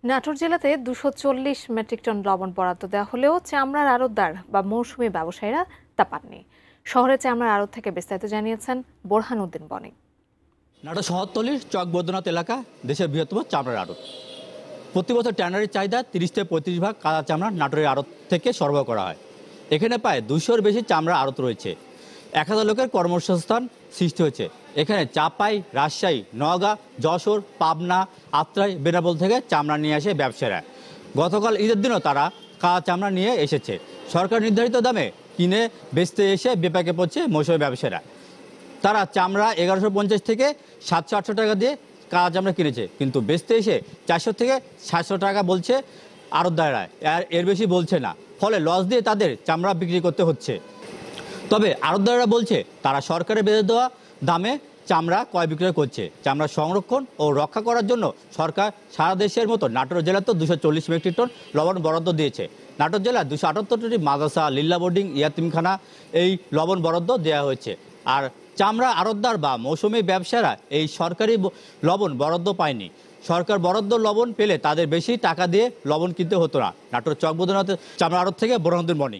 নাটোর জেলাতে ২৪০ metric ton লবণ বরাদ্দ দেওয়া হলেও চামড়ার আড়তদার বা মৌসুমী ব্যবসায়ীরা তা পাননি। শহরে চামড়ার আড়ত থেকে বিস্তারিত জানিয়েছেন বোরহান উদ্দিন বনি। নাটোর শহরতলির চক বৈদ্যনাথ এলাকা দেশের বৃহত্তম চামড়ার আড়ত। প্রতি বছর ট্যানারির চাহিদা ৩০ থেকে ৩৫ ভাগ কাঁচা চামড়া নাটোরের আড়ত থেকে সরবরাহ করা হয়। এখানে প্রায় ২০০-র বেশি চামড়া আড়ত রয়েছে। ১,০০০ লোকের কর্মসংস্থান সৃষ্টি হয়েছে। এখানে চাপাই, রাজশাহী, নওগাঁ, যশোর, পাবনা, আত্রাই, বেনাপোল থেকে চামড়া নিয়ে আসে ব্যবসায়ীরা। গতকাল ঈদের দিনও তারা কাঁচা চামড়া নিয়ে এসেছে। সরকার নির্ধারিত দামে কিনে বেচতে এসে বিপাকে পড়ছে মৌসুমী ব্যবসায়ীরা। তারা চামড়া ১১৫০ থেকে ৭০০-৮০০ টাকা দিয়ে কাঁচা চামড়া কিনেছে, কিন্তু বেচতে এসে ৪০০ থেকে ৭০০ টাকা বলছে আড়তদাররা, এর বেশি বলছে না। ফলে লস দিয়ে তাদের চামড়া বিক্রি করতে হচ্ছে। তবে আড়তদাররা বলছে তারা সরকারের বেঁধে দেওয়া দামে চামড়া ক্রয় বিক্রয় করছে। চামড়া সংরক্ষণ ও রক্ষা করার জন্য সরকার সারা দেশের মতো নাটোর জেলাতেও ২৪০ মেট্রিক টন লবণ বরাদ্দ দিয়েছে। নাটোর জেলায় ২৭৮টি মাদ্রাসা, লিল্লা বোর্ডিং, ইয়াতিমখানা এই লবণ বরাদ্দ দেওয়া হয়েছে। আর চামড়া আড়তদার বা মৌসুমী ব্যবসায়ীরা এই সরকারি লবণ বরাদ্দ পায়নি। সরকার বরাদ্দ লবণ পেলে তাদের বেশি টাকা দিয়ে লবণ কিনতে হতো না। নাটোর চক বৈদ্যনাথ চামড়া আড়ত থেকে বোরহান উদ্দিন বনি।